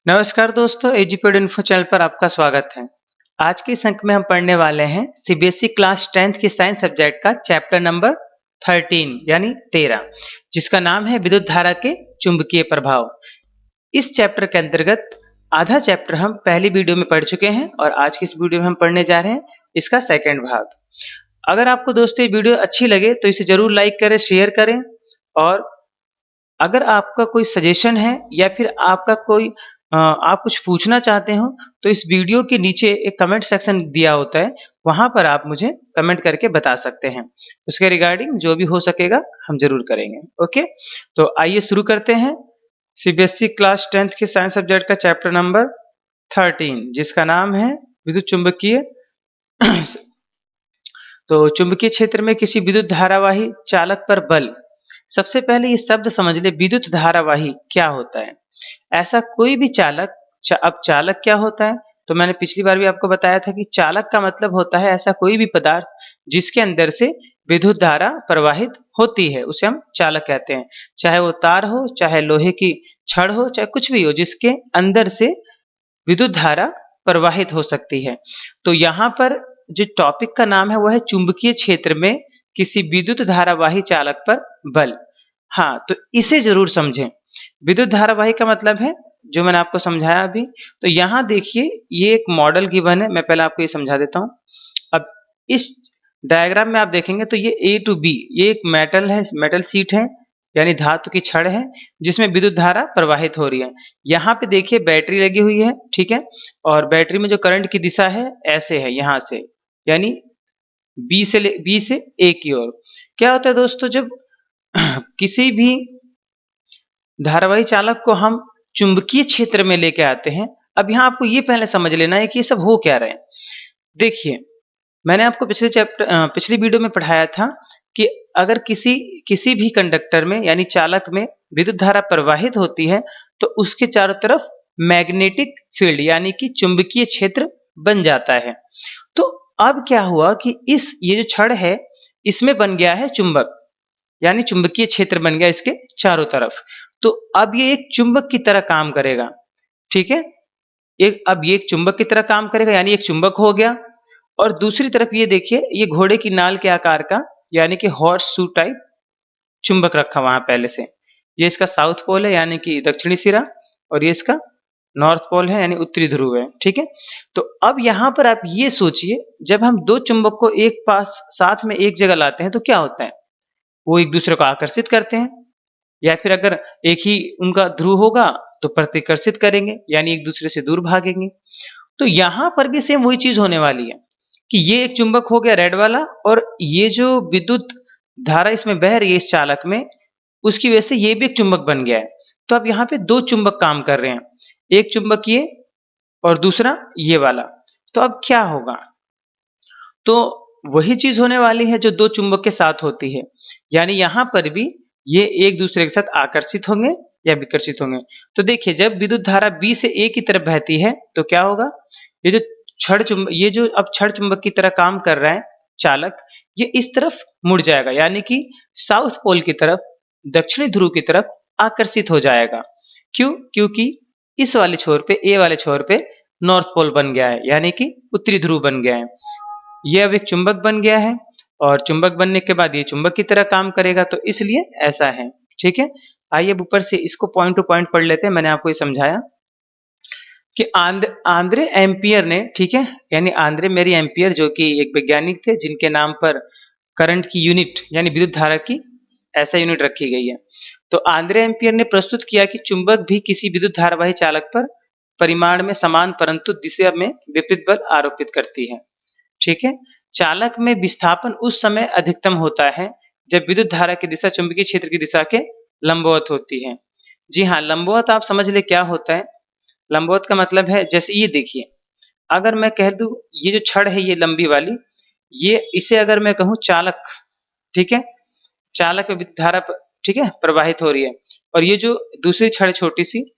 नमस्कार दोस्तों, educate info channel पर आपका स्वागत है। आज के इस अंक में हम पढ़ने वाले हैं सीबीएसई क्लास 10th की साइंस सब्जेक्ट का चैप्टर नंबर 13 यानी 13, जिसका नाम है विद्युत धारा के चुंबकीय प्रभाव। इस चैप्टर के अंतर्गत आधा चैप्टर हम पहली वीडियो में पढ़ चुके हैं और आज की इस वीडियो में हम पढ़ने जा रहे हैं इसका सेकेंड भाग। अगर आपको दोस्तों ये वीडियो अच्छी लगे तो इसे जरूर लाइक करें, शेयर करें, और अगर आपका कोई सजेशन है या फिर आपका कोई आप कुछ पूछना चाहते हो तो इस वीडियो के नीचे एक कमेंट सेक्शन दिया होता है, वहां पर आप मुझे कमेंट करके बता सकते हैं। उसके रिगार्डिंग जो भी हो सकेगा हम जरूर करेंगे। ओके, तो आइए शुरू करते हैं सीबीएसई क्लास 10th के साइंस सब्जेक्ट का चैप्टर नंबर 13, जिसका नाम है विद्युत चुंबकीय। तो चुंबकीय क्षेत्र में किसी विद्युत धारावाही चालक पर बल। सबसे पहले ये शब्द समझ ले, विद्युत धारावाही क्या होता है। ऐसा कोई भी चालक, अब चालक क्या होता है, तो मैंने पिछली बार भी आपको बताया था कि चालक का मतलब होता है ऐसा कोई भी पदार्थ जिसके अंदर से विद्युत धारा प्रवाहित होती है, उसे हम चालक कहते हैं। चाहे वो तार हो, चाहे लोहे की छड़ हो, चाहे कुछ भी हो, जिसके अंदर से विद्युत धारा प्रवाहित हो सकती है। तो यहाँ पर जो टॉपिक का नाम है वो है चुंबकीय क्षेत्र में किसी विद्युत धारावाही चालक पर बल। हाँ, तो इसे जरूर समझें। विद्युत धारावाही का मतलब है जो मैंने आपको समझाया अभी। तो यहाँ देखिए, ये एक मॉडल गिवन है, मैं पहले आपको ये समझा देता हूँ। अब इस डायग्राम में आप देखेंगे तो ये ए टू बी, ये एक मेटल है, मेटल शीट है यानी धातु की छड़ है जिसमें विद्युत धारा प्रवाहित हो रही है। यहाँ पे देखिए बैटरी लगी हुई है, ठीक है, और बैटरी में जो करंट की दिशा है ऐसे है, यहाँ से यानी बी से ए की ओर। क्या होता है दोस्तों, जब किसी भी धारावाही चालक को हम चुंबकीय क्षेत्र में लेके आते हैं। अब यहाँ आपको ये पहले समझ लेना है कि ये सब हो क्या रहे हैं। देखिए, मैंने आपको पिछली वीडियो में पढ़ाया था कि अगर किसी भी कंडक्टर में यानी चालक में विद्युत धारा प्रवाहित होती है तो उसके चारों तरफ मैग्नेटिक फील्ड यानी कि चुंबकीय क्षेत्र बन जाता है। तो अब क्या हुआ कि ये जो छड़ है इसमें बन गया है चुंबक, यानी चुंबकीय क्षेत्र बन गया इसके चारों तरफ। तो अब ये एक चुंबक की तरह काम करेगा, ठीक है। अब ये एक चुंबक की तरह काम करेगा यानी एक चुंबक हो गया। और दूसरी तरफ ये देखिए, ये घोड़े की नाल के आकार का यानी कि हॉर्स शू टाइप चुंबक रखा वहां पहले से। ये इसका साउथ पोल है यानी कि दक्षिणी सिरा, और ये इसका नॉर्थ पोल है यानी उत्तरी ध्रुव है, ठीक है। तो अब यहाँ पर आप ये सोचिए, जब हम दो चुंबक को एक पास साथ में एक जगह लाते हैं तो क्या होता है, वो एक दूसरे को आकर्षित करते हैं, या फिर अगर एक ही उनका ध्रुव होगा तो प्रतिकर्षित करेंगे यानी एक दूसरे से दूर भागेंगे। तो यहाँ पर भी सेम वही चीज होने वाली है कि ये एक चुंबक हो गया रेड वाला, और ये जो विद्युत धारा इसमें बह रही है इस चालक में, उसकी वजह से ये भी एक चुंबक बन गया है। तो अब यहाँ पे दो चुंबक काम कर रहे हैं, एक चुंबक ये और दूसरा ये वाला। तो अब क्या होगा, तो वही चीज होने वाली है जो दो चुंबक के साथ होती है, यानी यहाँ पर भी ये एक दूसरे के साथ आकर्षित होंगे या विकर्षित होंगे। तो देखिए, जब विद्युत धारा बी से ए की तरफ बहती है तो क्या होगा, ये जो अब छड़ चुंबक की तरह काम कर रहा है चालक, ये इस तरफ मुड़ जाएगा यानी कि साउथ पोल की तरफ, दक्षिणी ध्रुव की तरफ आकर्षित हो जाएगा। क्यों? क्योंकि इस वाले छोर पे, ए वाले छोर पे नॉर्थ पोल बन गया है यानी कि उत्तरी ध्रुव बन गया है। ये अब एक चुंबक बन गया है, और चुंबक बनने के बाद ये चुंबक की तरह काम करेगा, तो इसलिए ऐसा है, ठीक है। आइए अब ऊपर से इसको पॉइंट टू पॉइंट पढ़ लेते हैं। मैंने आपको ये समझाया कि आंद्रे एम्पियर ने, ठीक है, यानी आंद्रे मेरी एम्पियर जो कि एक वैज्ञानिक थे जिनके नाम पर करंट की यूनिट यानी विद्युत धारा की ऐसा यूनिट रखी गई है। तो आंद्रे एम्पियर ने प्रस्तुत किया कि चुंबक भी किसी विद्युत धारावाही चालक पर परिमाण में समान परंतु दिशा में विपरीत बल आरोपित करती है, ठीक है। चालक में विस्थापन उस समय अधिकतम होता है जब विद्युत धारा की दिशा चुंबकीय क्षेत्र की दिशा के लंबवत होती है। जी हाँ, लंबवत आप समझ ले क्या होता है। लंबवत का मतलब है, जैसे ये देखिए, अगर मैं कह दूं ये जो छड़ है ये लंबी वाली, ये इसे अगर मैं कहूँ चालक, ठीक है, चालक में विद्युत धारा ठीक है प्रवाहित हो रही है, और ये जो दूसरी छड़ छोटी सी,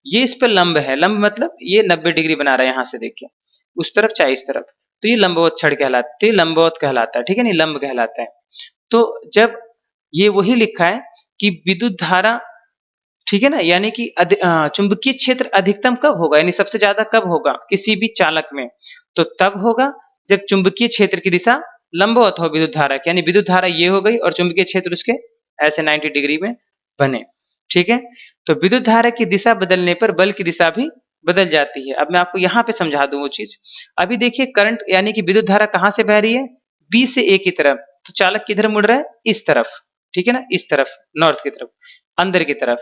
ये इस पर लंब है। लंब मतलब ये 90 डिग्री बना रहा है, यहाँ से देखिए उस तरफ चाहे इस तरफ, तो ये लंबवत छड़ कहलाता है, ये लंबवत कहलाता है, ठीक है, नहीं लंब कहलाता है। तो जब ये वही लिखा है कि विद्युत धारा ठीक है ना, यानी कि चुंबकीय क्षेत्र अधिकतम कब होगा, यानी सबसे ज्यादा कब होगा किसी भी चालक में, तो तब होगा जब चुंबकीय क्षेत्र की दिशा लंबवत हो विद्युत धारा की, यानी विद्युत धारा ये हो गई और चुंबकीय क्षेत्र उसके ऐसे 90 डिग्री में बने। ठीक है, तो विद्युत धारा की दिशा बदलने पर बल की दिशा भी बदल जाती है। अब मैं आपको यहाँ पे समझा दूं वो चीज। अभी देखिए करंट यानी कि विद्युत धारा कहाँ से बह रही है, बी से ए की तरफ, तो चालक किधर मुड़ रहा है, इस तरफ। ठीक है ना, इस तरफ, नॉर्थ की तरफ, अंदर की तरफ।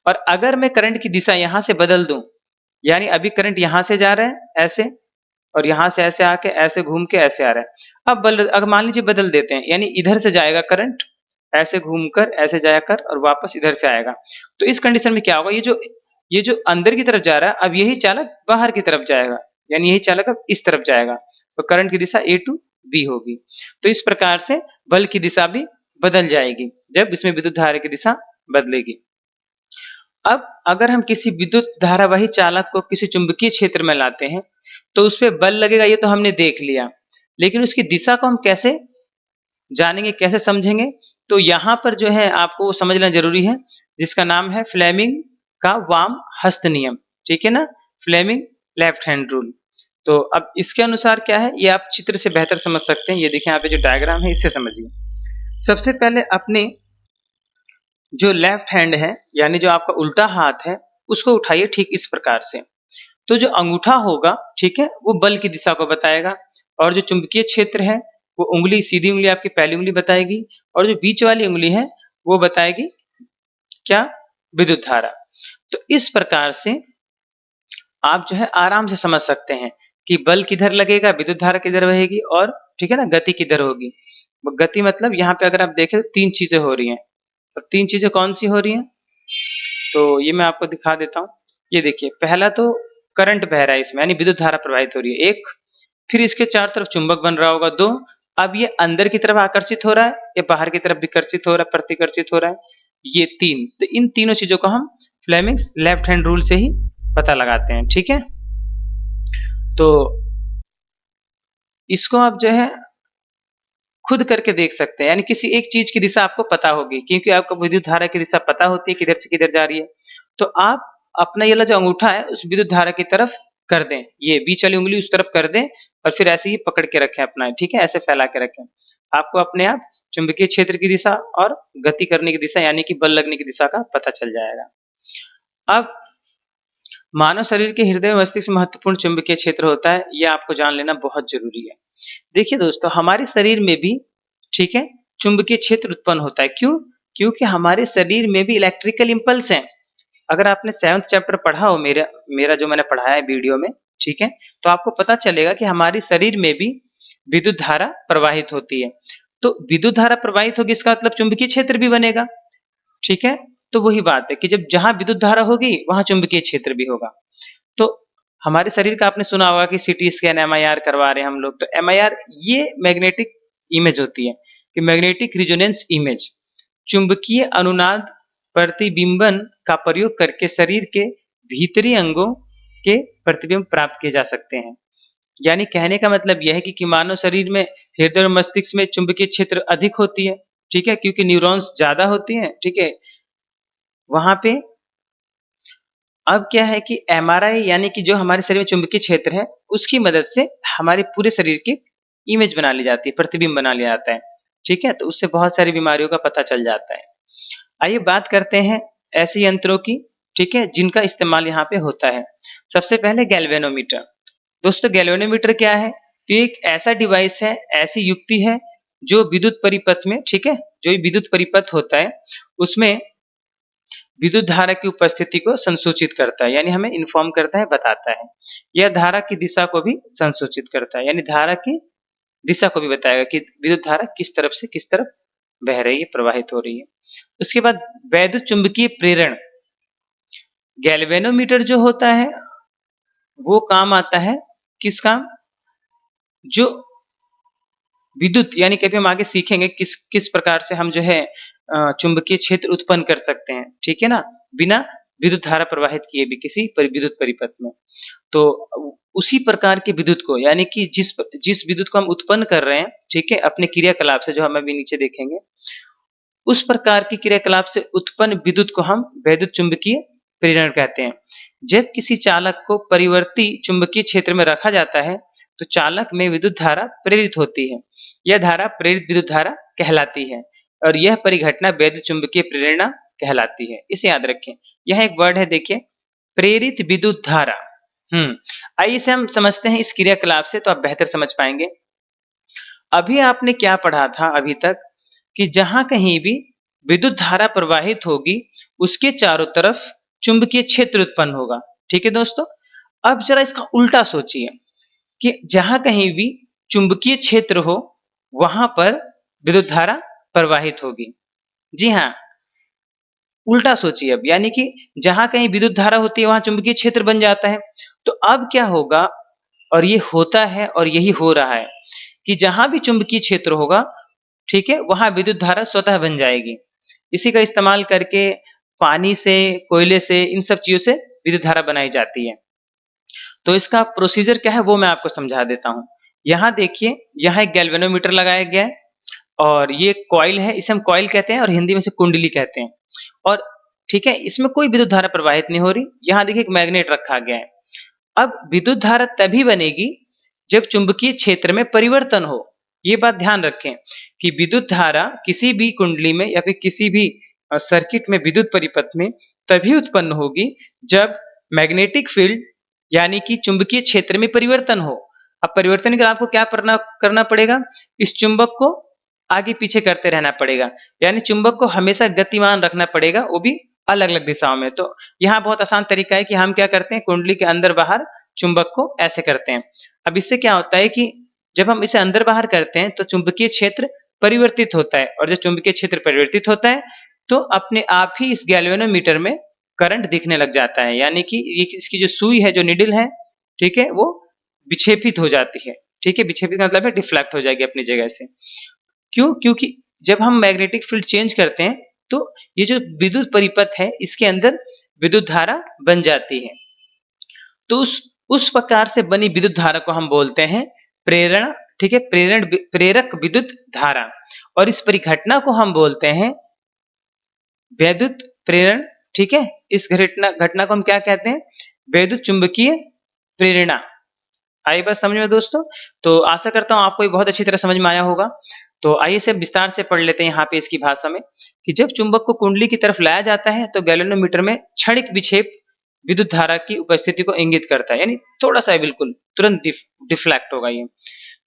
और अगर मैं करंट की दिशा यहाँ से बदल दूं, यानी अभी करंट यहाँ से जा रहा है ऐसे, और यहाँ से ऐसे आके ऐसे घूम के ऐसे आ रहा है। अब अगर मान लीजिए बदल देते हैं, यानी इधर से जाएगा करंट, ऐसे घूमकर ऐसे जाकर और वापस इधर से आएगा, तो इस कंडीशन में क्या होगा, ये जो अंदर की तरफ जा रहा है, अब यही चालक बाहर की तरफ जाएगा, यानी यही चालक अब इस तरफ जाएगा, तो करंट की दिशा ए टू बी होगी। तो इस प्रकार से बल की दिशा भी बदल जाएगी जब इसमें विद्युत धारा की दिशा बदलेगी। अब अगर हम किसी विद्युत धारावाही चालक को किसी चुंबकीय क्षेत्र में लाते हैं, तो उस पे बल लगेगा, ये तो हमने देख लिया, लेकिन उसकी दिशा को हम कैसे जानेंगे, कैसे समझेंगे, तो यहाँ पर जो है आपको समझना जरूरी है, जिसका नाम है फ्लेमिंग का वाम हस्त नियम। ठीक है ना, फ्लेमिंग लेफ्ट हैंड रूल। तो अब इसके अनुसार क्या है, ये आप चित्र से बेहतर समझ सकते हैं। ये देखिए यहाँ पे जो डायग्राम है, इससे समझिए। सबसे पहले अपने जो लेफ्ट हैंड है, यानी जो आपका उल्टा हाथ है, उसको उठाइए ठीक इस प्रकार से। तो जो अंगूठा होगा, ठीक है, वो बल की दिशा को बताएगा, और जो चुंबकीय क्षेत्र है, वो उंगली, सीधी उंगली आपकी पहली उंगली बताएगी, और जो बीच वाली उंगली है वो बताएगी क्या, विद्युत धारा। तो इस प्रकार से आप जो है आराम से समझ सकते हैं कि बल किधर लगेगा, विद्युत धारा किधर बहेगी, और ठीक है ना, गति किधर होगी। गति मतलब यहाँ पे अगर आप देखें तो तीन चीजें हो रही हैं, और तीन चीजें कौन सी हो रही हैं, तो ये मैं आपको दिखा देता हूँ। ये देखिए, पहला तो करंट बह रहा है इसमें, यानी विद्युत धारा प्रवाहित हो रही है, एक। फिर इसके चारों तरफ चुंबक बन रहा होगा, दो। अब ये अंदर की तरफ आकर्षित हो रहा है, या बाहर की तरफ विकर्षित हो रहा है, प्रतिकर्षित हो रहा है, ये तीन। तो इन तीनों चीजों को हम फ्लेमिंग्स लेफ्ट हैंड रूल से ही पता लगाते हैं। ठीक है, तो इसको आप जो है खुद करके देख सकते हैं, यानी किसी एक चीज की दिशा आपको पता होगी, क्योंकि आपको विद्युत धारा की दिशा पता होती है किधर से किधर जा रही है, तो आप अपना ये जो अंगूठा है उस विद्युत धारा की तरफ कर दें, ये बीच वाली उंगली उस तरफ कर दें, और फिर ऐसे ही पकड़ के रखें अपना, ठीक है, ऐसे फैला के रखें। आपको अपने आप चुंबकीय क्षेत्र की दिशा और गति करने की दिशा, यानी कि बल लगने की दिशा का पता चल जाएगा। अब मानव शरीर के हृदय मस्तिष्क में महत्वपूर्ण चुंबकीय क्षेत्र होता है, यह आपको जान लेना बहुत जरूरी है। देखिए दोस्तों, हमारे शरीर में भी, ठीक है, चुंबकीय क्षेत्र उत्पन्न होता है। क्यों? क्योंकि हमारे शरीर में भी इलेक्ट्रिकल इंपल्स हैं। अगर आपने 7th चैप्टर पढ़ा हो, मेरा मेरा जो मैंने पढ़ाया है वीडियो में, ठीक है, तो आपको पता चलेगा कि हमारे शरीर में भी विद्युत धारा प्रवाहित होती है। तो विद्युत धारा प्रवाहित होगी, इसका मतलब चुंबकीय क्षेत्र भी बनेगा। ठीक है, तो वही बात है कि जब जहां विद्युत धारा होगी वहां चुंबकीय क्षेत्र भी होगा। तो हमारे शरीर का आपने सुना होगा कि सीटी स्कैन, एमआईआर करवा रहे हैं हम लोग, तो एमआईआर ये मैग्नेटिक इमेज होती है, कि मैग्नेटिक रिजोनेंस इमेज, चुंबकीय अनुनाद प्रतिबिंबन का प्रयोग करके शरीर के भीतरी अंगों के प्रतिबिंब प्राप्त किए जा सकते हैं। यानी कहने का मतलब यह है कि मानव शरीर में हृदय और मस्तिष्क में चुंबकीय क्षेत्र अधिक होती है, ठीक है, क्योंकि न्यूरॉन्स ज्यादा होती हैं, ठीक है, वहां पे। अब क्या है कि एमआरआई, यानी कि जो हमारे शरीर में चुंबकीय क्षेत्र है, उसकी मदद से हमारे पूरे शरीर की इमेज बना ली जाती है, प्रतिबिंब बना लिया जाता है। ठीक है, तो उससे बहुत सारी बीमारियों का पता चल जाता है। आइए बात करते हैं ऐसे यंत्रों की, ठीक है, जिनका इस्तेमाल यहाँ पे होता है। सबसे पहले गैल्वेनोमीटर। दोस्तों, गैल्वेनोमीटर क्या है, तो एक ऐसा डिवाइस है, ऐसी युक्ति है जो विद्युत परिपथ में, ठीक है, जो विद्युत परिपथ होता है उसमें विद्युत धारा की उपस्थिति को संसूचित करता है, यानी हमें इन्फॉर्म करता है, बताता है। यह धारा की दिशा को भी संसूचित करता है, यानी धारा की दिशा को भी बताएगा कि विद्युत धारा किस तरफ से किस तरफ बह रही है, प्रवाहित हो रही है। उसके बाद वैद्युत चुंबकीय प्रेरण। गैल्वेनोमीटर जो होता है वो काम आता है, किस काम, जो विद्युत, यानी कभी हम आगे सीखेंगे किस किस प्रकार से हम जो है चुंबकीय क्षेत्र उत्पन्न कर सकते हैं, ठीक है ना, बिना विद्युत धारा प्रवाहित किए भी किसी विद्युत परिपथ में। तो उसी प्रकार के विद्युत को, यानी कि जिस विद्युत को हम उत्पन्न कर रहे हैं, ठीक है, अपने क्रियाकलाप से, जो हम अभी नीचे देखेंगे, उस प्रकार की क्रियाकलाप से उत्पन्न विद्युत को हम वैद्युत चुंबकीय प्रेरण कहते हैं। जब किसी चालक को परिवर्ती चुंबकीय क्षेत्र में रखा जाता है तो चालक में विद्युत धारा प्रेरित होती है। यह धारा प्रेरित विद्युत धारा कहलाती है और यह परिघटना वैद्युत चुंबकीय प्रेरणा कहलाती है। इसे याद रखें। यह एक वर्ड है, देखिए, प्रेरित विद्युत धारा। आइए इसे हम समझते हैं इस क्रियाकलाप से, तो आप बेहतर समझ पाएंगे। अभी आपने क्या पढ़ा था अभी तक कि जहां कहीं भी विद्युत धारा प्रवाहित होगी उसके चारों तरफ चुंबकीय क्षेत्र उत्पन्न होगा। ठीक है दोस्तों। अब जरा इसका उल्टा सोचिए कि जहां कहीं भी चुंबकीय क्षेत्र हो वहां पर विद्युत धारा प्रवाहित होगी। जी हाँ, उल्टा सोचिए अब, यानी कि जहां कहीं विद्युत धारा होती है वहां चुंबकीय क्षेत्र बन जाता है। तो अब क्या होगा, और ये होता है और यही हो रहा है कि जहां भी चुंबकीय क्षेत्र होगा, ठीक है, वहां विद्युत धारा स्वतः बन जाएगी। इसी का इस्तेमाल करके पानी से, कोयले से, इन सब चीजों से विद्युत धारा बनाई जाती है। तो इसका प्रोसीजर क्या है वो मैं आपको समझा देता हूँ। यहाँ देखिए, यहाँ एक गैल्वेनोमीटर लगाया गया है और ये कॉइल है, इसे हम कॉइल कहते हैं और हिंदी में से कुंडली कहते हैं। और ठीक है, इसमें कोई विद्युत धारा प्रवाहित नहीं हो रही। यहाँ देखिए एक मैग्नेट रखा गया है। अब विद्युत धारा तभी बनेगी जब चुंबकीय क्षेत्र में परिवर्तन हो। ये बात ध्यान रखें कि विद्युत धारा किसी भी कुंडली में या फिर किसी भी सर्किट में, विद्युत परिपथ में तभी उत्पन्न होगी जब मैग्नेटिक फील्ड यानी कि चुंबकीय क्षेत्र में परिवर्तन हो। अब परिवर्तन के लिए आपको क्या करना पड़ेगा, इस चुंबक को आगे पीछे करते रहना पड़ेगा, यानी चुंबक को हमेशा गतिमान रखना पड़ेगा, वो भी अलग अलग दिशाओं में। तो यहाँ बहुत आसान तरीका है कि हम क्या करते हैं, कुंडली के अंदर बाहर चुंबक को ऐसे करते हैं। अब इससे क्या होता है कि जब हम इसे अंदर बाहर करते हैं तो चुंबकीय क्षेत्र परिवर्तित होता है, और जब चुंबकीय क्षेत्र परिवर्तित होता है तो अपने आप ही इस गैल्वेनोमीटर में करंट दिखने लग जाता है, यानी कि इसकी जो सुई है, जो निडल है, ठीक है, वो विक्षेपित हो जाती है। ठीक है, विक्षेपित का मतलब है डिफ्लेक्ट हो जाएगी अपनी जगह से। क्यों? क्योंकि जब हम मैग्नेटिक फील्ड चेंज करते हैं तो ये जो विद्युत परिपथ है इसके अंदर विद्युत धारा बन जाती है। तो उस प्रकार से बनी विद्युत धारा को हम बोलते हैं प्रेरण। ठीक है, प्रेरक विद्युत धारा, और इस परिघटना को हम बोलते हैं वैद्युत प्रेरण। ठीक है, इस घटना को हम क्या कहते हैं, वैद्युत चुंबकीय प्रेरणा। आई बात समझ में दोस्तों? तो आशा करता हूँ आपको ये बहुत अच्छी तरह समझ में आया होगा। तो आइए इसे विस्तार से पढ़ लेते हैं यहाँ पे इसकी भाषा में, कि जब चुंबक को कुंडली की तरफ लाया जाता है तो गैल्वेनोमीटर में क्षणिक विक्षेप विद्युत धारा की उपस्थिति को इंगित करता है, यानी थोड़ा सा बिल्कुल तुरंत डिफ्लेक्ट होगा ये।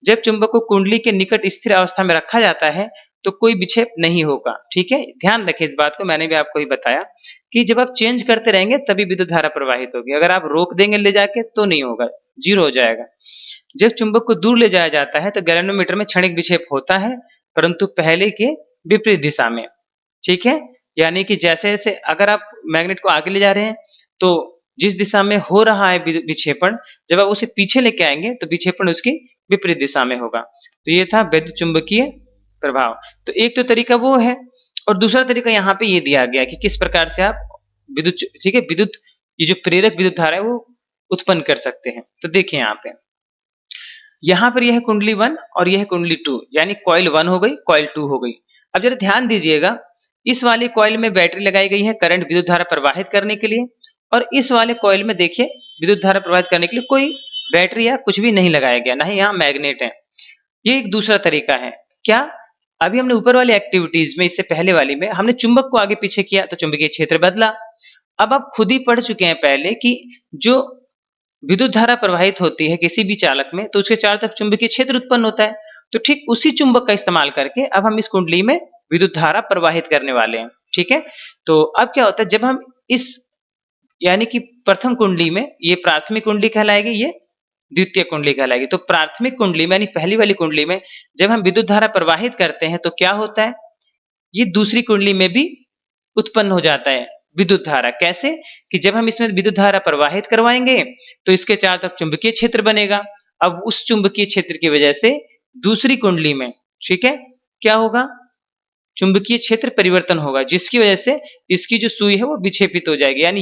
जब चुंबक को कुंडली के निकट स्थिर अवस्था में रखा जाता है तो कोई विक्षेप नहीं होगा। ठीक है, ध्यान रखें इस बात को, मैंने भी आपको ही बताया कि जब आप चेंज करते रहेंगे तभी विद्युत धारा प्रवाहित होगी। अगर आप रोक देंगे ले जाके तो नहीं होगा, जीरो हो जाएगा। जब चुंबक को दूर ले जाया जाता है तो गैल्वेनोमीटर में क्षणिक विक्षेप होता है, परंतु पहले के विपरीत दिशा में। ठीक है, यानी कि जैसे जैसे अगर आप मैग्नेट को आगे ले जा रहे हैं तो जिस दिशा में हो रहा है विक्षेपण, जब आप उसे पीछे लेके आएंगे तो विक्षेपण उसकी विपरीत दिशा में होगा। तो ये था वैद्युत चुंबकीय प्रभाव। तो एक तो तरीका वो है, और दूसरा तरीका यहाँ पे ये दिया गया कि किस प्रकार से आप विद्युत, ठीक है, विद्युत, ये जो प्रेरक विद्युत धारा है वो उत्पन्न कर सकते हैं। तो देखिए यहाँ पर यह है कुंडली 1 और यह है कुंडली 2, यानी कॉइल 1 हो गई, कॉइल 2 हो गई। अब जरा ध्यान दीजिएगा, इस वाले कॉइल में बैटरी लगाई गई है करंट विद्युत धारा प्रवाहित करने के लिए, और इस वाले कॉइल में देखिए विद्युत धारा प्रवाहित करने के लिए कोई बैटरी या कुछ भी नहीं लगाया गया, ना ही यहाँ मैग्नेट है। ये एक दूसरा तरीका है। क्या? अभी हमने ऊपर वाली एक्टिविटीज में, इससे पहले वाली में हमने चुंबक को आगे पीछे किया तो चुंबकीय क्षेत्र बदला। अब आप खुद ही पढ़ चुके हैं पहले कि जो विद्युत धारा प्रवाहित होती है किसी भी चालक में तो उसके चारों तरफ चुंबकीय क्षेत्र उत्पन्न होता है। तो ठीक उसी चुंबक का इस्तेमाल करके अब हम इस कुंडली में विद्युत धारा प्रवाहित करने वाले हैं। ठीक है, तो अब क्या होता है, जब हम इस, यानी कि प्रथम कुंडली में, ये प्राथमिक कुंडली कहलाएगी, ये द्वितीय कुंडली कहलाएगी। तो प्राथमिक कुंडली में यानी पहली वाली कुंडली में जब हम विद्युत धारा प्रवाहित करते हैं तो क्या होता है, ये दूसरी कुंडली में भी उत्पन्न हो जाता है विद्युत धारा। कैसे? कि जब हम इसमें विद्युत धारा प्रवाहित करवाएंगे तो इसके चारों तरफ चुंबकीय क्षेत्र बनेगा। अब उस चुंबकीय क्षेत्र की वजह से दूसरी कुंडली में, ठीक है, क्या होगा, चुंबकीय क्षेत्र परिवर्तन होगा, जिसकी वजह से इसकी जो सुई है वो विक्षेपित हो जाएगी। यानी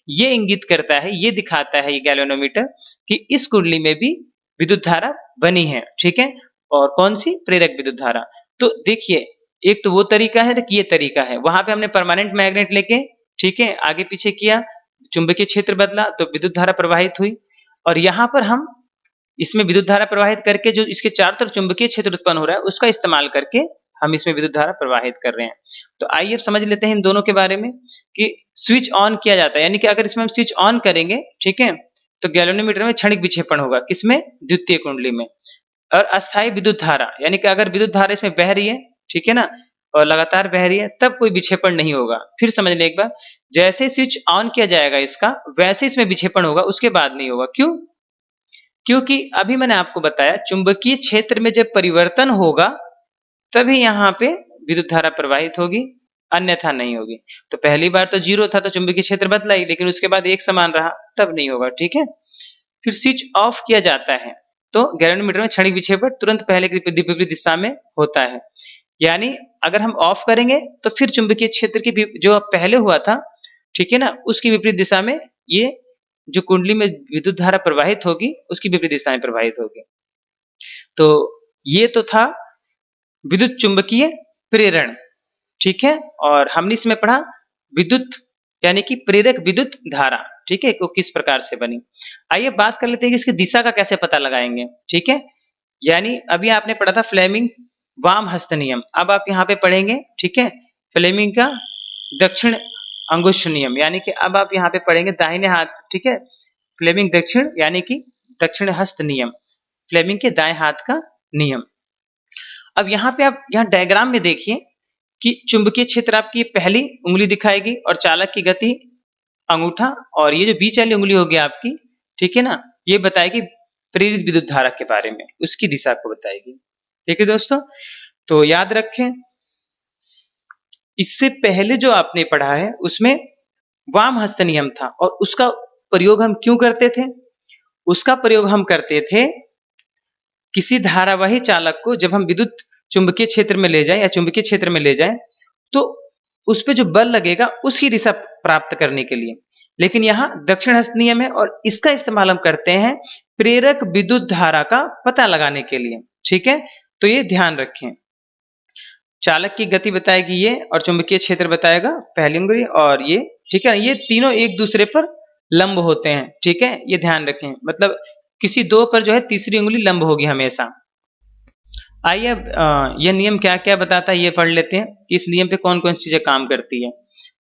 ये इंगित करता है, ये दिखाता है ये गैल्वेनोमीटर कि इस कुंडली में भी विद्युत धारा बनी है। ठीक है, और कौन सी? प्रेरक विद्युत धारा। तो देखिए एक तो वो तरीका है, ये तरीका है। वहां पे हमने परमानेंट मैग्नेट लेके, ठीक है, आगे पीछे किया, चुंबकीय क्षेत्र बदला तो विद्युत धारा प्रवाहित हुई। और यहाँ पर हम इसमें विद्युत धारा प्रवाहित करके जो इसके चारों तरफ चुंबकीय क्षेत्र उत्पन्न हो रहा है उसका इस्तेमाल करके हम इसमें विद्युत धारा प्रवाहित कर रहे हैं। तो आइए समझ लेते हैं इन दोनों के बारे में कि स्विच ऑन किया जाता है, यानी कि अगर इसमें हम स्विच ऑन करेंगे, ठीक है, तो गैल्वेनोमीटर में क्षणिक विक्षेपण होगा, किसमें, द्वितीय कुंडली में। और अस्थायी विद्युत धारा, यानी कि अगर विद्युत धारा इसमें बह रही है, ठीक है ना, और लगातार बह रही है, तब कोई विक्षेपण नहीं होगा। फिर समझ लें एक बार, जैसे स्विच ऑन किया जाएगा इसका, वैसे इसमें विक्षेपण होगा, उसके बाद नहीं होगा। क्यों? क्योंकि अभी मैंने आपको बताया चुंबकीय क्षेत्र में जब परिवर्तन होगा तभी यहाँ पे विद्युत धारा प्रवाहित होगी, अन्यथा नहीं होगी। तो पहली बार तो 0 था तो चुंबकीय क्षेत्र बदला ही, लेकिन उसके बाद एक समान रहा, तब नहीं होगा, ठीक है। फिर स्विच ऑफ किया जाता है तो गैल्वेनोमीटर में क्षणिक विक्षेपण तुरंत पहले की विपरीत दिशा में होता है। यानी अगर हम ऑफ करेंगे तो फिर चुंबकीय क्षेत्र की जो पहले हुआ था, ठीक है ना, उसकी विपरीत दिशा में ये जो कुंडली में विद्युत धारा प्रवाहित होगी उसकी विपरीत दिशा में प्रवाहित होगी। तो ये तो था विद्युत चुंबकीय प्रेरण, ठीक है। और हमने इसमें पढ़ा विद्युत यानी कि प्रेरक विद्युत धारा, ठीक है, को किस प्रकार से बनी। आइए बात कर लेते हैं कि इसकी दिशा का कैसे पता लगाएंगे, ठीक है। यानी अभी आपने पढ़ा था फ्लेमिंग वाम हस्त नियम, अब आप यहाँ पे पढ़ेंगे, ठीक है, फ्लेमिंग का दक्षिण अंगुष्ठ नियम, यानी कि अब आप यहाँ पे पढ़ेंगे दाहिने हाथ, ठीक है, फ्लेमिंग दक्षिण यानी कि दक्षिण हस्त नियम, फ्लेमिंग के दाएं हाथ का नियम। अब यहाँ पे आप यहाँ डायग्राम में देखिए कि चुंबकीय क्षेत्र आपकी पहली उंगली दिखाएगी और चालक की गति अंगूठा, और ये जो बीच वाली उंगली होगी आपकी, ठीक है ना, ये बताएगी प्रेरित विद्युत धारा के बारे में, उसकी दिशा को बताएगी, ठीक है दोस्तों। तो याद रखें, इससे पहले जो आपने पढ़ा है उसमें वाम हस्त नियम था, और उसका प्रयोग हम क्यों करते थे? उसका प्रयोग हम करते थे किसी धारावाही चालक को जब हम विद्युत चुंबकीय क्षेत्र में ले जाएं या चुंबकीय क्षेत्र में ले जाएं तो उस पे जो बल लगेगा उसकी दिशा प्राप्त करने के लिए। लेकिन यहाँ दक्षिण हस्त नियम है और इसका इस्तेमाल हम करते हैं प्रेरक विद्युत धारा का पता लगाने के लिए, ठीक है। तो ये ध्यान रखें, चालक की गति बताएगी ये और चुंबकीय क्षेत्र बताएगा पहली उंगली और ये, ठीक है, ये तीनों एक दूसरे पर लंब होते हैं, ठीक है, ये ध्यान रखें, मतलब किसी दो पर जो है तीसरी उंगली लंब होगी हमेशा। आइए अब यह नियम क्या क्या बताता है ये पढ़ लेते हैं, इस नियम पे कौन कौन सी चीजें काम करती है।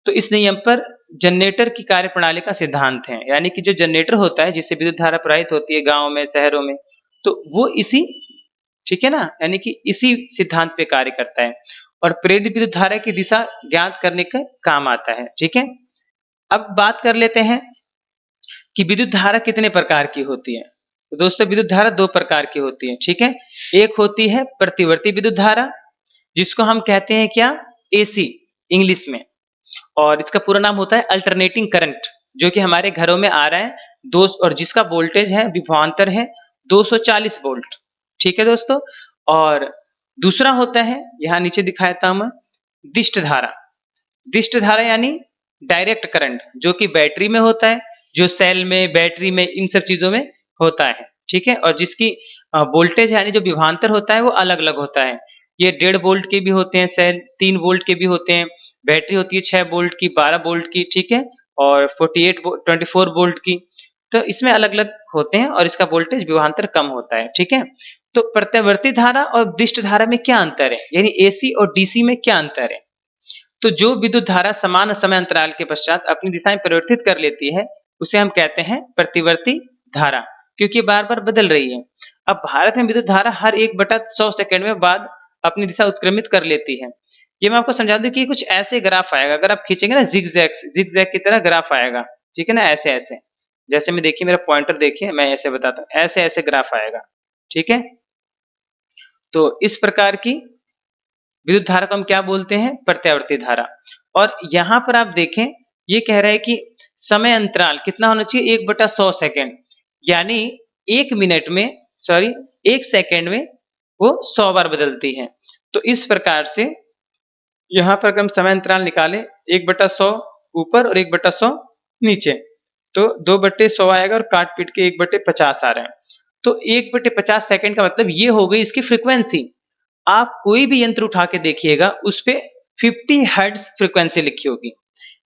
तो इस नियम पर जनरेटर की कार्यप्रणाली का सिद्धांत है, यानी कि जो जनरेटर होता है जिससे विद्युत धारा प्रवाहित होती है गांव में शहरों में, तो वो इसी, ठीक है ना, यानी कि इसी सिद्धांत पे कार्य करता है और प्रेरित विद्युत धारा की दिशा ज्ञात करने का काम आता है, ठीक है। अब बात कर लेते हैं कि विद्युत धारा कितने प्रकार की होती है। तो दोस्तों विद्युत धारा दो प्रकार की होती है, ठीक है। एक होती है प्रतिवर्ती विद्युत धारा, जिसको हम कहते हैं क्या, एसी इंग्लिश में, और इसका पूरा नाम होता है अल्टरनेटिंग करंट, जो कि हमारे घरों में आ रहा है दो, और जिसका वोल्टेज है विभवांतर है 240 वोल्ट, ठीक है दोस्तों। और दूसरा होता है, यहाँ नीचे दिखाया था मैं, दिष्ट धारा। दिष्ट धारा यानी डायरेक्ट करंट, जो कि बैटरी में होता है, जो सेल में, बैटरी में, इन सब चीजों में होता है, ठीक है, और जिसकी वोल्टेज यानी जो विभवांतर होता है वो अलग अलग होता है। ये 1.5 वोल्ट के भी होते हैं सेल, 3 वोल्ट के भी होते हैं, बैटरी होती है 6 वोल्ट की, 12 वोल्ट की, ठीक है, और 24 वोल्ट की। तो इसमें अलग अलग होते हैं और इसका वोल्टेज विभवांतर कम होता है, ठीक है। तो प्रत्यावर्ती धारा और दिष्ट धारा में क्या अंतर है, यानी एसी और डीसी में क्या अंतर है? तो जो विद्युत धारा समान समय अंतराल के पश्चात अपनी दिशाएं परिवर्तित कर लेती है उसे हम कहते हैं प्रतिवर्ती धारा, क्योंकि बार बार बदल रही है। अब भारत में विद्युत धारा हर 1/100 सेकंड में बाद अपनी दिशा उत्क्रमित कर लेती है। ये मैं आपको समझा दूं कि कुछ ऐसे ग्राफ आएगा, अगर आप खींचेंगे ना जिगजैग की तरह ग्राफ आएगा, ठीक है ना, ऐसे ऐसे, जैसे में देखिए मेरा पॉइंटर देखिए, मैं ऐसे बताता हूँ, ऐसे ऐसे ग्राफ आएगा, ठीक है। तो इस प्रकार की विद्युत धारा को हम क्या बोलते हैं, प्रत्यावर्ती धारा। और यहाँ पर आप देखें, ये कह रहा है कि समय अंतराल कितना होना चाहिए, 1/100 सेकेंड, यानी 1 मिनट में, सॉरी 1 सेकेंड में वो 100 बार बदलती है। तो इस प्रकार से यहाँ पर अगर हम समय अंतराल निकालें 1/100 ऊपर और 1/100 नीचे, तो 2/100 आएगा और काट पीट के 1/50 आ रहा है। तो 1/50 सेकेंड का मतलब ये हो गई इसकी फ्रीक्वेंसी, आप कोई भी यंत्र उठा के देखिएगा उस पे 50 हर्ट्ज फ्रीक्वेंसी लिखी होगी।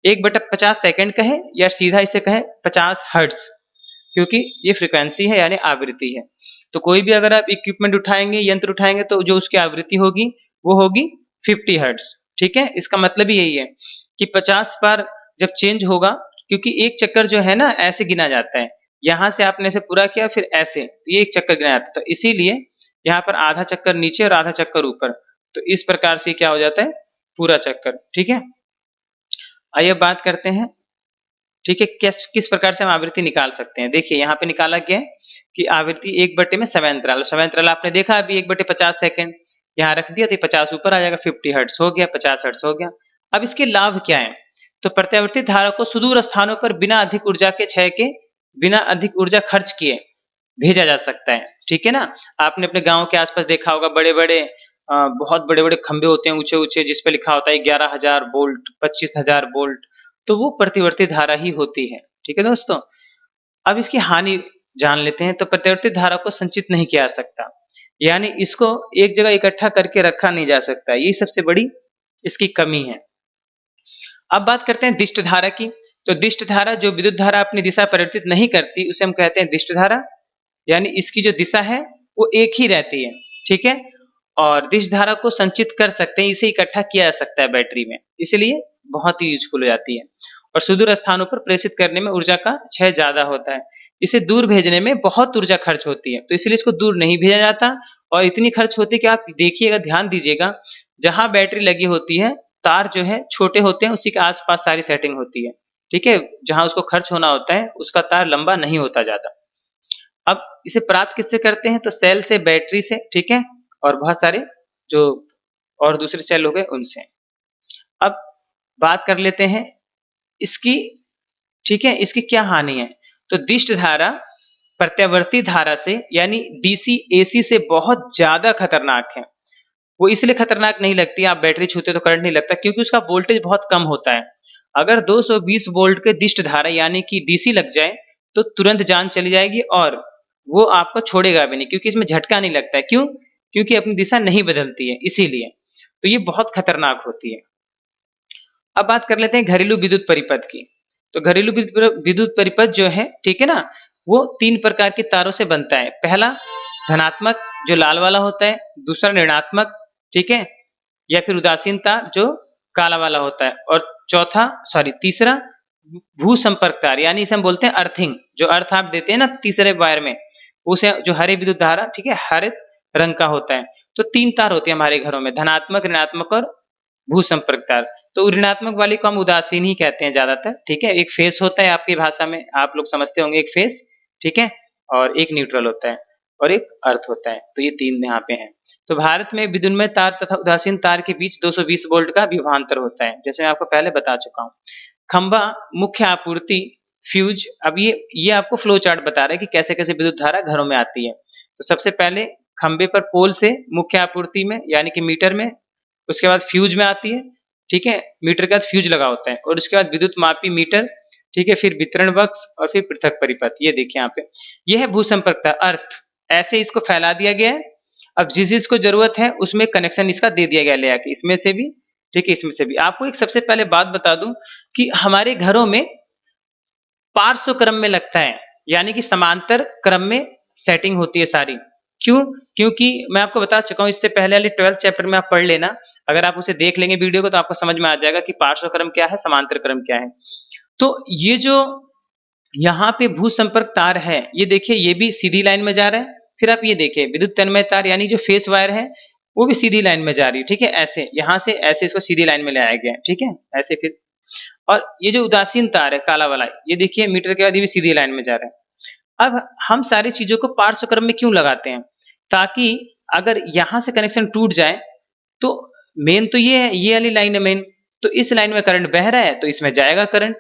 1/50 सेकंड कहें या सीधा इसे कहें 50 हर्ट्ज, क्योंकि ये फ्रीक्वेंसी है यानी आवृत्ति है। तो कोई भी अगर आप इक्विपमेंट उठाएंगे, यंत्र उठाएंगे, तो जो उसकी आवृत्ति होगी वो होगी 50 हर्ट्ज। ठीक है, इसका मतलब ही यही है कि 50 बार जब चेंज होगा, क्योंकि एक चक्कर जो है ना ऐसे गिना जाता है, यहाँ से आपने इसे पूरा किया फिर ऐसे, ये एक चक्कर गिना जाता है, तो इसीलिए यहाँ पर आधा चक्कर नीचे और आधा चक्कर ऊपर, तो इस प्रकार से क्या हो जाता है, पूरा चक्कर। ठीक है, आइए बात करते हैं। ठीक है, किस प्रकार से हम आवृत्ति निकाल सकते हैं। देखिए यहाँ पे निकाला गया है कि आवृत्ति 1/में सवैंतराल, सवैंतराल आपने देखा अभी 1/50 सेकंड, यहाँ रख दिया तो 50 ऊपर आ जाएगा, 50 हर्ट्ज हो गया, 50 हर्ट्ज हो गया। अब इसके लाभ क्या है, तो प्रत्यावर्ती धारा को सुदूर स्थानों पर बिना अधिक ऊर्जा के क्षय के, बिना अधिक ऊर्जा खर्च किए भेजा जा सकता है। ठीक है ना, आपने अपने गांव के आसपास देखा होगा बड़े बड़े बहुत बड़े बड़े खंबे होते हैं ऊंचे ऊंचे, जिसपे लिखा होता है 11,000 वोल्ट, 25,000 वोल्ट, तो वो प्रतिवर्ती धारा ही होती है। ठीक है दोस्तों, अब इसकी हानि जान लेते हैं। तो प्रतिवर्ती धारा को संचित नहीं किया जा सकता, यानी इसको एक जगह इकट्ठा करके रखा नहीं जा सकता, ये सबसे बड़ी इसकी कमी है। अब बात करते हैं दिष्ट धारा की। तो दिष्ट धारा, जो विद्युत धारा अपनी दिशा परिवर्तित नहीं करती, उसे हम कहते हैं दिष्ट धारा, यानी इसकी जो दिशा है वो एक ही रहती है। ठीक है, और दिष्ट धारा को संचित कर सकते हैं, इसे इकट्ठा किया जा सकता है बैटरी में, इसलिए बहुत ही यूजफुल हो जाती है। और सुदूर स्थानों पर प्रेषित करने में ऊर्जा का क्षय ज्यादा होता है, इसे दूर भेजने में बहुत ऊर्जा खर्च होती है, तो इसलिए इसको दूर नहीं भेजा जाता। और इतनी खर्च होती है कि आप देखिएगा, ध्यान दीजिएगा, जहां बैटरी लगी होती है तार जो है छोटे होते हैं, उसी के आसपास सारी सेटिंग होती है। ठीक है, जहां उसको खर्च होना होता है उसका तार लंबा नहीं होता ज्यादा। अब इसे प्राप्त किससे करते हैं, तो सेल से, बैटरी से। ठीक है, और बहुत सारे जो और दूसरे सेल हो गए उनसे। अब बात कर लेते हैं इसकी। ठीक है, इसकी क्या हानि है, तो दिष्ट धारा प्रत्यावर्ती धारा से यानी डीसी एसी से बहुत ज्यादा खतरनाक है। वो इसलिए खतरनाक नहीं लगती, आप बैटरी छूते तो करंट नहीं लगता, क्योंकि उसका वोल्टेज बहुत कम होता है। अगर 220 वोल्ट के दिष्ट धारा यानी कि डीसी लग जाए तो तुरंत जान चली जाएगी, और वो आपको छोड़ेगा भी नहीं, क्योंकि इसमें झटका नहीं लगता है। क्यों, क्योंकि अपनी दिशा नहीं बदलती है, इसीलिए तो ये बहुत खतरनाक होती है। अब बात कर लेते हैं घरेलू विद्युत परिपथ की। तो घरेलू विद्युत परिपथ जो है, ठीक है ना, वो 3 प्रकार के तारों से बनता है। पहला धनात्मक, जो लाल वाला होता है, दूसरा ऋणात्मक, ठीक है, या फिर उदासीन तार जो काला वाला होता है, और तीसरा भू संपर्क तार, यानी इसे हम बोलते हैं अर्थिंग, जो अर्थ आप देते हैं ना तीसरे वायर में, उसे जो हरे विद्युत धारा, ठीक है, हरे रंग का होता है। तो 3 तार होते हैं हमारे घरों में, धनात्मक, ऋणात्मक और भू संपर्क तार। तो ऋणात्मक वाले को हम उदासीन ही कहते हैं ज्यादातर। ठीक है, एक फेस होता है आपकी भाषा में, आप लोग समझते होंगे, एक फेस, ठीक है, और एक न्यूट्रल होता है और एक अर्थ होता है। तो ये 3 यहाँ पे हैं। तो भारत में विद्युन्मय तार तथा उदासीन तार के बीच 220 वोल्ट का विभवांतर होता है, जैसे मैं आपको पहले बता चुका हूँ। खंबा, मुख्य आपूर्ति, फ्यूज। अब ये आपको फ्लो चार्ट बता रहा है कि कैसे कैसे विद्युत धारा घरों में आती है। तो सबसे पहले खंबे पर पोल से मुख्य आपूर्ति में यानी कि मीटर में, उसके बाद फ्यूज में आती है। ठीक है, मीटर के बाद फ्यूज लगा होता है, और उसके बाद विद्युत मापी मीटर। ठीक है, फिर वितरण बक्स और फिर पृथक परिपथ। ये देखिए यहाँ पे, यह है भूसंपर्कता अर्थ। ऐसे इसको फैला दिया गया है। अब जिस जिसको जरूरत है उसमें कनेक्शन इसका दे दिया गया ले आके, इसमें से भी, ठीक है, इसमें से भी। आपको एक सबसे पहले बात बता दूं कि हमारे घरों में पार्श्व क्रम में लगता है, यानी कि समांतर क्रम में सेटिंग होती है सारी। क्यों, क्योंकि मैं आपको बता चुका हूं, इससे पहले वाले 12th चैप्टर में आप पढ़ लेना, अगर आप उसे देख लेंगे वीडियो को तो आपको समझ में आ जाएगा कि पार्श्व क्रम क्या है, समांतर क्रम क्या है। तो ये जो यहाँ पे भू संपर्क तार है, ये देखिए, ये भी सीधी लाइन में जा रहा है। फिर आप ये देखिए विद्युत तन्मय तार यानी जो फेस वायर है वो भी सीधी लाइन में जा रही है। ठीक है, ऐसे यहाँ से ऐसे इसको सीधी लाइन में ले आया गया है। ठीक है, ऐसे फिर, और ये जो उदासीन तार है काला वाला, ये देखिए मीटर के बाद ये भी सीधी लाइन में जा रहा है। अब हम सारी चीजों को पार्श्व क्रम में क्यों लगाते हैं, ताकि अगर यहाँ से कनेक्शन टूट जाए तो मेन तो ये है, ये वाली लाइन है मेन, तो इस लाइन में करंट बह रहा है तो इसमें जाएगा करंट,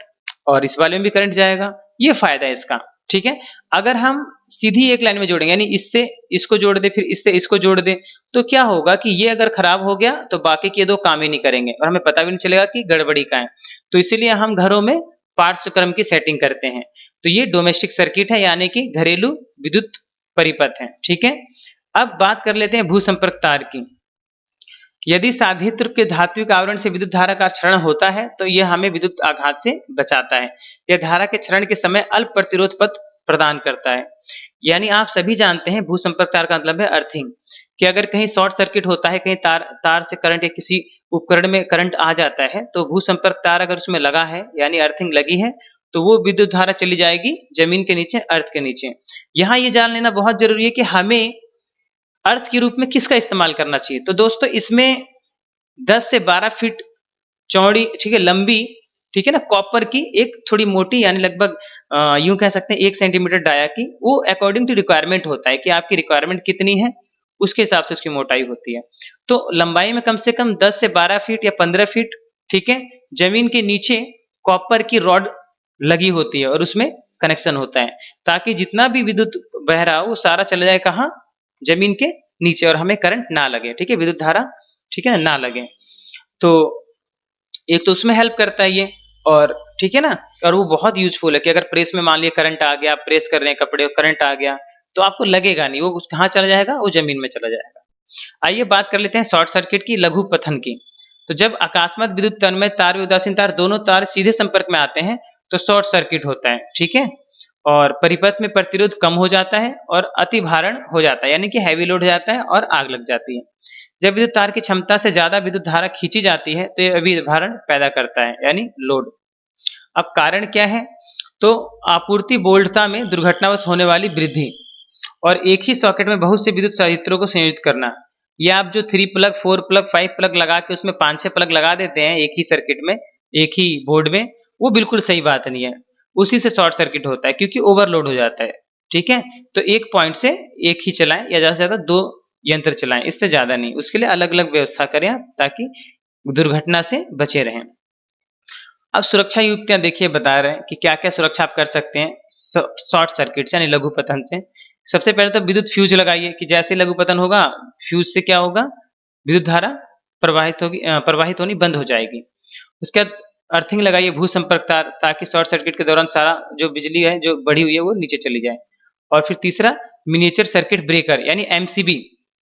और इस वाले में भी करंट जाएगा। ये फायदा है इसका। ठीक है, अगर हम सीधी एक लाइन में जोड़ेंगे, यानी इससे इसको जोड़ दे फिर इससे इसको जोड़ दे, तो क्या होगा कि ये अगर खराब हो गया तो बाकी के 2 काम ही नहीं करेंगे और हमें पता भी नहीं चलेगा कि गड़बड़ी का है। तो इसीलिए हम घरों में पार्श्व क्रम की सेटिंग करते हैं। तो ये डोमेस्टिक सर्किट है, यानी कि घरेलू विद्युत परिपथ है। ठीक है, अब बात कर लेते हैं भू संपर्क तार की। यदि साधित्र के धात्विक आवरण से विद्युत धारा का क्षरण होता है तो यह हमें विद्युत आघात से बचाता है। यह धारा के क्षरण के समय अल्प प्रतिरोध पथ प्रदान करता है। यानी आप सभी जानते हैं भूसंपर्क तार का मतलब है अर्थिंग, कि अगर कहीं शॉर्ट सर्किट होता है, कहीं तार से करंट या किसी उपकरण में करंट आ जाता है, तो भूसंपर्क तार अगर उसमें लगा है यानी अर्थिंग लगी है, तो वो विद्युत धारा चली जाएगी जमीन के नीचे, अर्थ के नीचे। यहाँ ये जान लेना बहुत जरूरी है कि हमें अर्थ के रूप में किसका इस्तेमाल करना चाहिए। तो दोस्तों इसमें 10 से 12 फीट चौड़ी, ठीक है, लंबी, ठीक है ना, कॉपर की एक थोड़ी मोटी यानी लगभग यूं कह सकते हैं 1 सेंटीमीटर डाया की, वो अकॉर्डिंग टू रिक्वायरमेंट होता है कि आपकी रिक्वायरमेंट कितनी है, उसके हिसाब से उसकी मोटाई होती है। तो लंबाई में कम से कम 10 से 12 फीट या 15 फीट, ठीक है, जमीन के नीचे कॉपर की रॉड लगी होती है और उसमें कनेक्शन होता है, ताकि जितना भी विद्युत बह रहा हो वो सारा चला जाए कहाँ, जमीन के नीचे, और हमें करंट ना लगे, ठीक है, विद्युत धारा, ठीक है ना लगे। तो एक तो उसमें हेल्प करता है ये, और ठीक है ना, और वो बहुत यूजफुल है कि अगर प्रेस में मान लिया करंट आ गया, आप प्रेस कर रहे हैं कपड़े और करंट आ गया, तो आपको लगेगा नहीं, वो कहाँ चला जाएगा, वो जमीन में चला जाएगा। आइए बात कर लेते हैं शॉर्ट सर्किट की, लघु पतन की। तो जब अकस्मात विद्युत तन्मय तार व उदासीन तार दोनों तार सीधे संपर्क में आते हैं तो शॉर्ट सर्किट होता है, ठीक है, और परिपथ में प्रतिरोध कम हो जाता है और अति भारण हो जाता है, यानी कि हैवी लोड हो जाता है और आग लग जाती है। जब विद्युत तार की क्षमता से ज्यादा विद्युत धारा खींची जाती है तो यह अभिभारण पैदा करता है, यानी लोड। अब कारण क्या है, तो आपूर्ति बोल्टता में दुर्घटनावश होने वाली वृद्धि, और एक ही सॉकेट में बहुत से विद्युत संयंत्रों को संयोजित करना। या आप जो 3 प्लग, 4 प्लग, 5 प्लग लगा के उसमें 5-6 प्लग लगा देते हैं एक ही सर्किट में, एक ही बोर्ड में, वो बिल्कुल सही बात नहीं है। उसी से शॉर्ट सर्किट होता है क्योंकि ओवरलोड हो जाता है, ठीक है। तो एक पॉइंट से एक ही चलाएं या ज्यादा से ज्यादा 2 यंत्र चलाएं, इससे ज्यादा नहीं। उसके लिए अलग अलग व्यवस्था करें आप, ताकि दुर्घटना से बचे रहें। अब सुरक्षा युक्तियां देखिए, बता रहे हैं कि क्या क्या सुरक्षा आप कर सकते हैं शॉर्ट सर्किट से यानी लघु पतन से। सबसे पहले तो विद्युत फ्यूज लगाइए कि जैसे लघु पतन होगा, फ्यूज से क्या होगा, विद्युत धारा प्रवाहित होनी बंद हो जाएगी। उसके बाद अर्थिंग लगाइए भू संपर्क तार, ताकि शॉर्ट सर्किट के दौरान सारा जो बिजली है जो बढ़ी हुई है वो नीचे चली जाए। और फिर तीसरा, मिनिएचर सर्किट ब्रेकर यानी एमसीबी,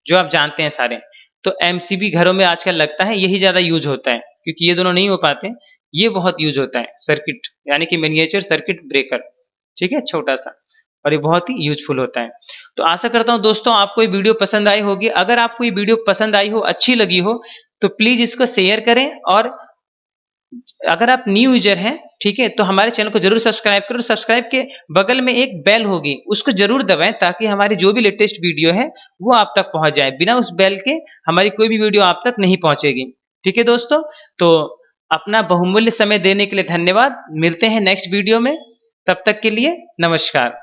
जो आप जानते हैं सारे। तो एमसीबी घरों में आजकल लगता है, यही ज्यादा यूज होता है क्योंकि ये दोनों नहीं हो पाते, ये बहुत यूज होता है सर्किट, यानी कि मिनिएचर सर्किट ब्रेकर, ठीक है, छोटा सा, और ये बहुत ही यूजफुल होता है। तो आशा करता हूं दोस्तों आपको ये वीडियो पसंद आई होगी। अगर आपको ये वीडियो पसंद आई हो, अच्छी लगी हो, तो प्लीज इसको शेयर करें, और अगर आप न्यू यूजर हैं, ठीक है, तो हमारे चैनल को जरूर सब्सक्राइब करो। सब्सक्राइब के बगल में एक बेल होगी, उसको जरूर दबाएं, ताकि हमारी जो भी लेटेस्ट वीडियो है वो आप तक पहुंच जाए। बिना उस बेल के हमारी कोई भी वीडियो आप तक नहीं पहुंचेगी, ठीक है दोस्तों। तो अपना बहुमूल्य समय देने के लिए धन्यवाद। मिलते हैं नेक्स्ट वीडियो में, तब तक के लिए नमस्कार।